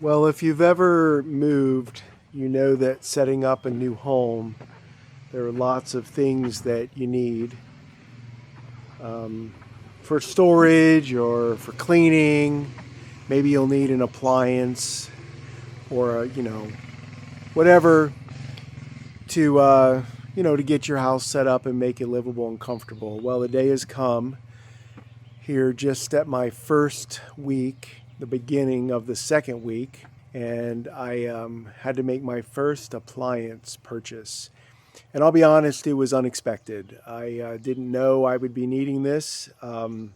Well, if you've ever moved, you know that setting up a new home, there are lots of things that you need for storage or for cleaning. Maybe you'll need an appliance or whatever to get your house set up and make it livable and comfortable. Well, the day has come here just at my first week, the beginning of the second week, and I had to make my first appliance purchase. And I'll be honest, it was unexpected. I didn't know I would be needing this, but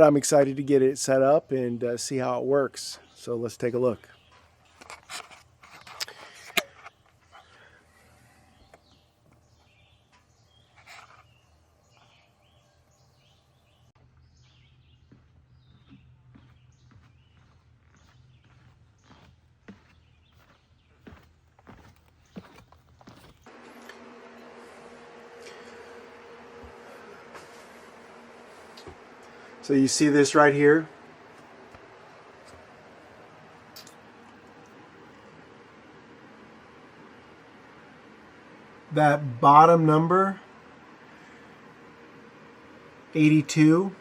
I'm excited to get it set up and see how it works. So let's take a look. So you see this right here? That bottom number, 82,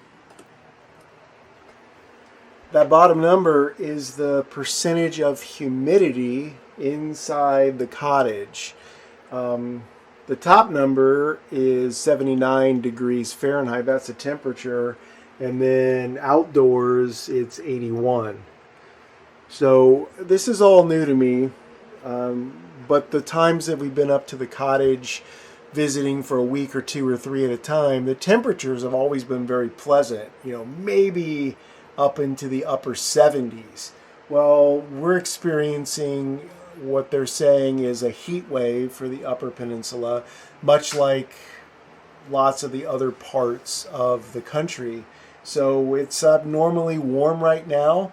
that bottom number is the percentage of humidity inside the cottage. The top number is 79 degrees Fahrenheit, that's the temperature, and then outdoors it's 81. So this is all new to me, but the times that we've been up to the cottage visiting for a week or two or three at a time, the temperatures have always been very pleasant, maybe up into the upper 70s. Well, we're experiencing what they're saying is a heat wave for the Upper Peninsula, much like lots of the other parts of the country. So it's abnormally warm right now.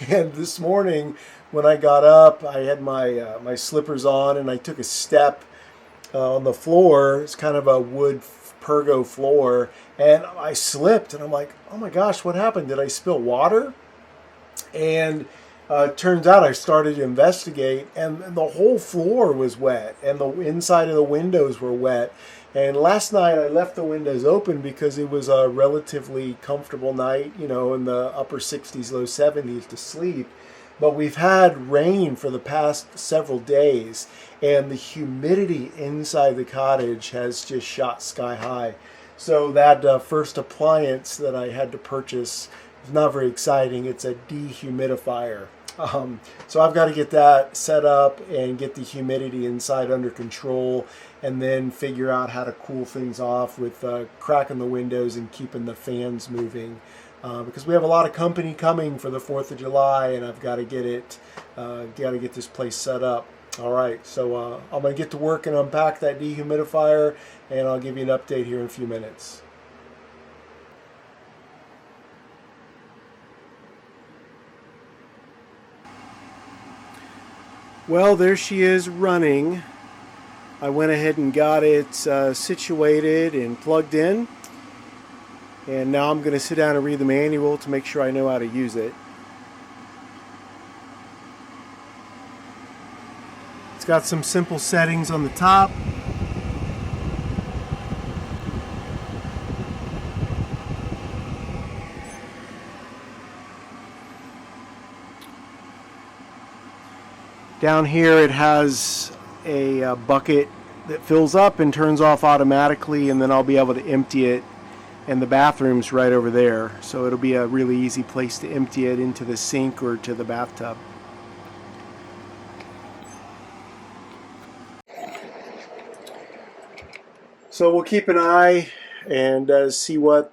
And this morning when I got up, I had my slippers on and I took a step on the floor. It's kind of a wood pergo floor, and I slipped, and I'm like, oh my gosh, what happened? Did I spill water? And turns out I started to investigate, and the whole floor was wet, and the inside of the windows were wet. And last night I left the windows open because it was a relatively comfortable night, in the upper 60s, low 70s to sleep. But we've had rain for the past several days, and the humidity inside the cottage has just shot sky high. So that first appliance that I had to purchase is not very exciting. It's a dehumidifier. So I've got to get that set up and get the humidity inside under control, and then figure out how to cool things off with cracking the windows and keeping the fans moving. Because we have a lot of company coming for the 4th of July, and I've got to get this place set up. All right, so I'm going to get to work and unpack that dehumidifier, and I'll give you an update here in a few minutes. Well, there she is running. I went ahead and got it situated and plugged in. And now I'm going to sit down and read the manual to make sure I know how to use it. It's got some simple settings on the top. Down here it has a bucket that fills up and turns off automatically, and then I'll be able to empty it. And the bathroom's right over there, so it'll be a really easy place to empty it into the sink or to the bathtub. So we'll keep an eye and see what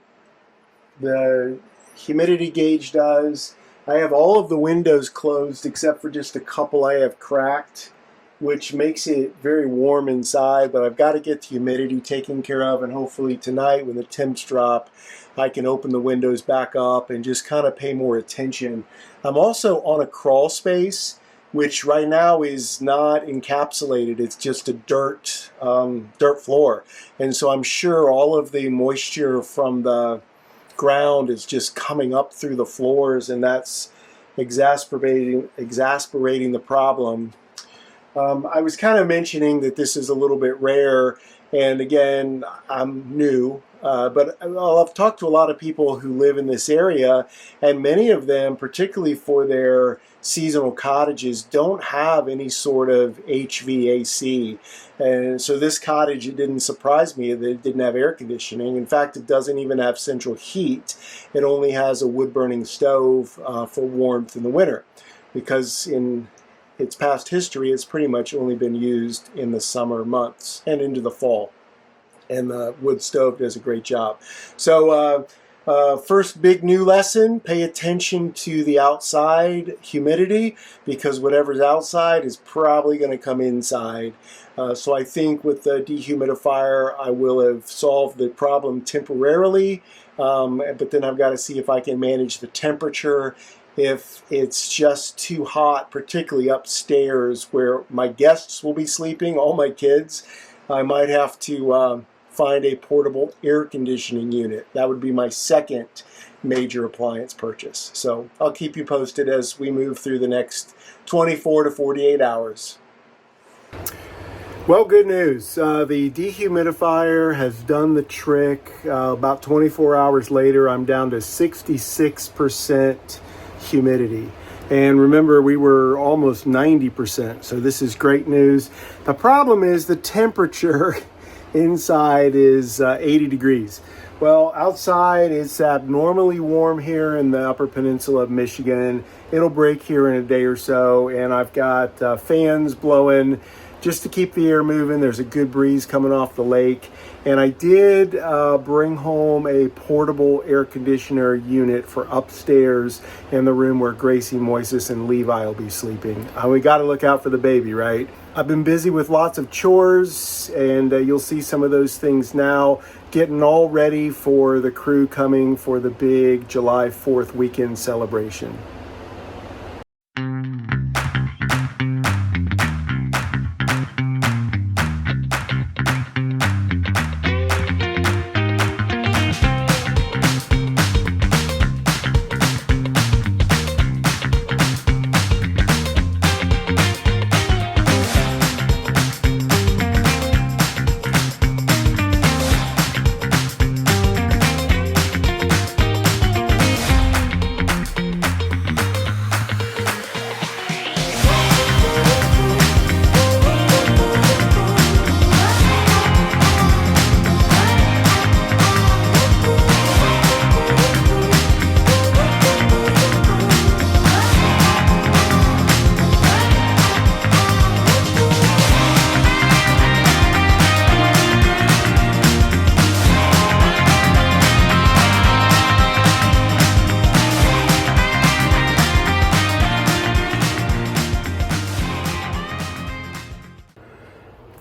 the humidity gauge does. I have all of the windows closed except for just a couple I have cracked, which makes it very warm inside, but I've got to get the humidity taken care of, and hopefully tonight when the temps drop, I can open the windows back up and just kind of pay more attention. I'm also on a crawl space, which right now is not encapsulated. It's just a dirt floor, and so I'm sure all of the moisture from the ground is just coming up through the floors, and that's exasperating the problem. I was kind of mentioning that this is a little bit rare, and again, I'm new, but I've talked to a lot of people who live in this area, and many of them, particularly for their seasonal cottages, don't have any sort of HVAC. And so this cottage, it didn't surprise me that it didn't have air conditioning. In fact, it doesn't even have central heat. It only has a wood-burning stove for warmth in the winter, because in its past history, it's pretty much only been used in the summer months and into the fall. And the wood stove does a great job. So first big new lesson, pay attention to the outside humidity, because whatever's outside is probably going to come inside. So I think with the dehumidifier, I will have solved the problem temporarily, but then I've got to see if I can manage the temperature. If it's just too hot, particularly upstairs where my guests will be sleeping, all my kids, I might have to find a portable air conditioning unit. That would be my second major appliance purchase. So I'll keep you posted as we move through the next 24 to 48 hours. Well, good news. The dehumidifier has done the trick. About 24 hours later, I'm down to 66% humidity. And remember, we were almost 90%, so this is great news. The problem is the temperature inside is 80 degrees. Well, outside it's abnormally warm here in the Upper Peninsula of Michigan. It'll break here in a day or so, and I've got fans blowing just to keep the air moving. There's a good breeze coming off the lake. And I did bring home a portable air conditioner unit for upstairs in the room where Gracie, Moises, and Levi will be sleeping. We got to look out for the baby, right? I've been busy with lots of chores, and you'll see some of those things now, getting all ready for the crew coming for the big July 4th weekend celebration.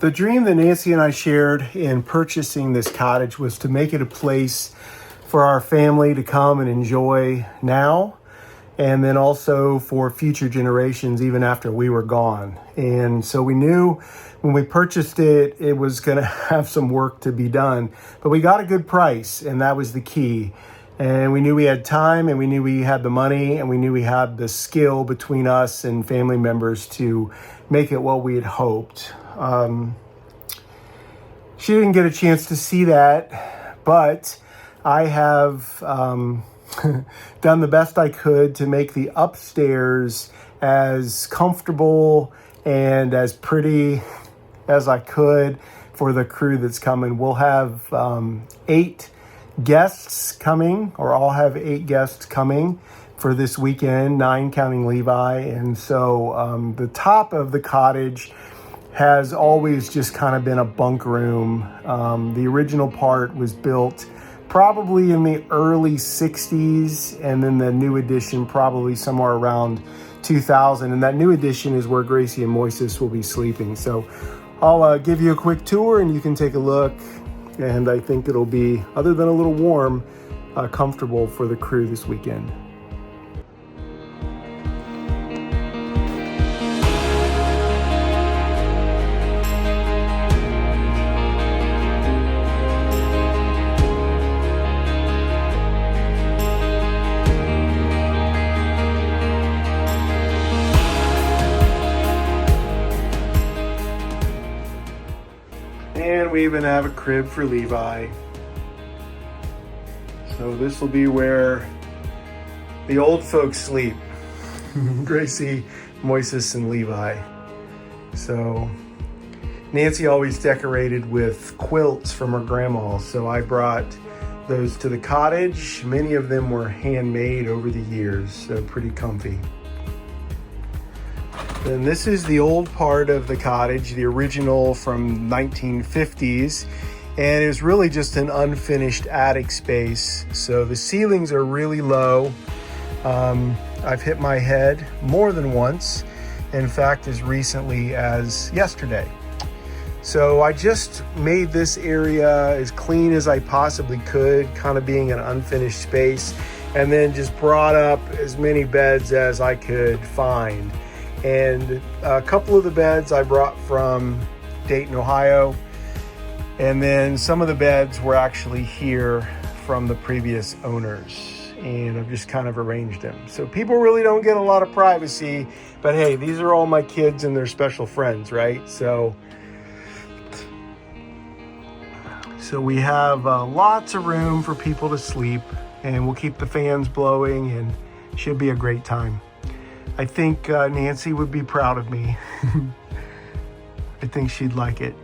The dream that Nancy and I shared in purchasing this cottage was to make it a place for our family to come and enjoy now, and then also for future generations even after we were gone. And so we knew when we purchased it, it was going to have some work to be done, but we got a good price, and that was the key. And we knew we had time, and we knew we had the money, and we knew we had the skill between us and family members to make it what we had hoped. She didn't get a chance to see that, but I have done the best I could to make the upstairs as comfortable and as pretty as I could for the crew that's coming. We'll have 8 guests coming, or I'll have 8 guests coming for this weekend, 9 counting Levi. And so the top of the cottage has always just kind of been a bunk room. The original part was built probably in the early 60s, and then the new addition probably somewhere around 2000. And that new addition is where Gracie and Moises will be sleeping. So I'll give you a quick tour and you can take a look. And I think it'll be, other than a little warm, comfortable for the crew this weekend. we even have a crib for Levi. So this will be where the old folks sleep. Gracie, Moises, and Levi. So Nancy always decorated with quilts from her grandma, so I brought those to the cottage. Many of them were handmade over the years, so pretty comfy. And this is the old part of the cottage, the original from 1950s, and it was really just an unfinished attic space. So the ceilings are really low. I've hit my head more than once, in fact, as recently as yesterday. So I just made this area as clean as I possibly could, kind of being an unfinished space, and then just brought up as many beds as I could find. And a couple of the beds I brought from Dayton, Ohio, and then some of the beds were actually here from the previous owners. And I've just kind of arranged them. So people really don't get a lot of privacy, but hey, these are all my kids and their special friends, right? So we have lots of room for people to sleep, and we'll keep the fans blowing, and should be a great time. I think Nancy would be proud of me. I think she'd like it.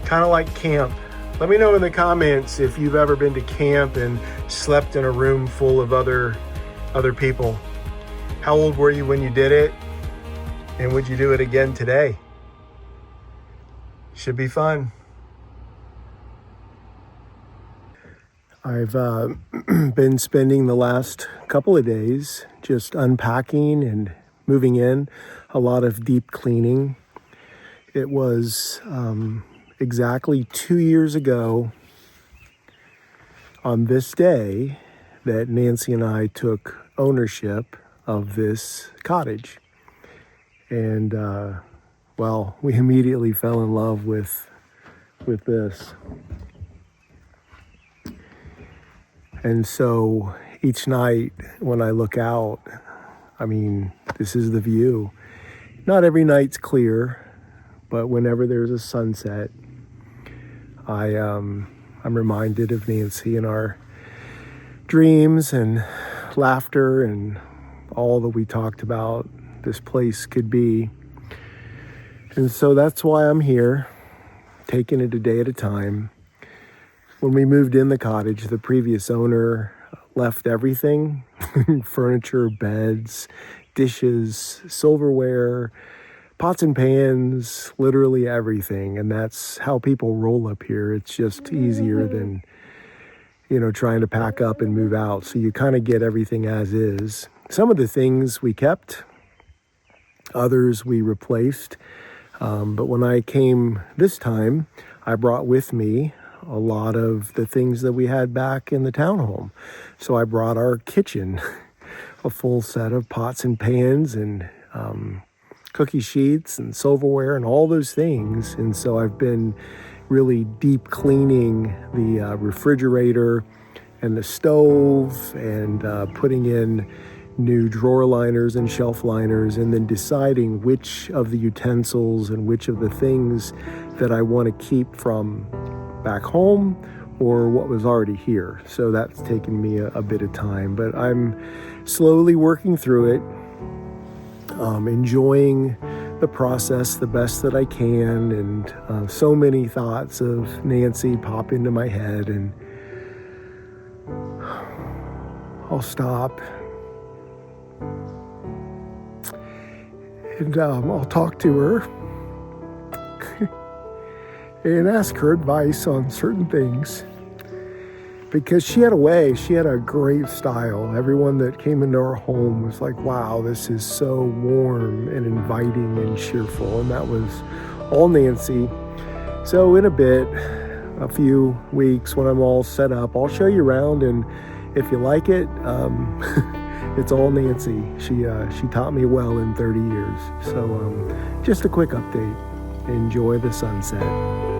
Kind of like camp. Let me know in the comments if you've ever been to camp and slept in a room full of other people. How old were you when you did it? And would you do it again today? Should be fun. I've been spending the last couple of days just unpacking and moving in, a lot of deep cleaning. It was exactly 2 years ago on this day that Nancy and I took ownership of this cottage. And well, we immediately fell in love with this. And so each night when I look out, I mean, this is the view. Not every night's clear, but whenever there's a sunset, I'm reminded of Nancy and our dreams and laughter and all that we talked about this place could be. And so that's why I'm here, taking it a day at a time. When we moved in the cottage, the previous owner left everything, furniture, beds, dishes, silverware, pots and pans, literally everything. And that's how people roll up here. It's just easier than, trying to pack up and move out. So you kind of get everything as is. Some of the things we kept, others we replaced. But when I came this time, I brought with me a lot of the things that we had back in the townhome. So I brought our kitchen, a full set of pots and pans and cookie sheets and silverware and all those things. And so I've been really deep cleaning the refrigerator and the stove and putting in new drawer liners and shelf liners, and then deciding which of the utensils and which of the things that I want to keep from back home or what was already here. So that's taken me a bit of time, but I'm slowly working through it, enjoying the process the best that I can, and so many thoughts of Nancy pop into my head, and I'll stop and I'll talk to her and ask her advice on certain things, because she had a great style. Everyone that came into our home was like, wow, this is so warm and inviting and cheerful. And that was all Nancy. So in a few weeks, when I'm all set up, I'll show you around, and if you like it, it's all Nancy. She taught me well in 30 years. So just a quick update. Enjoy the sunset.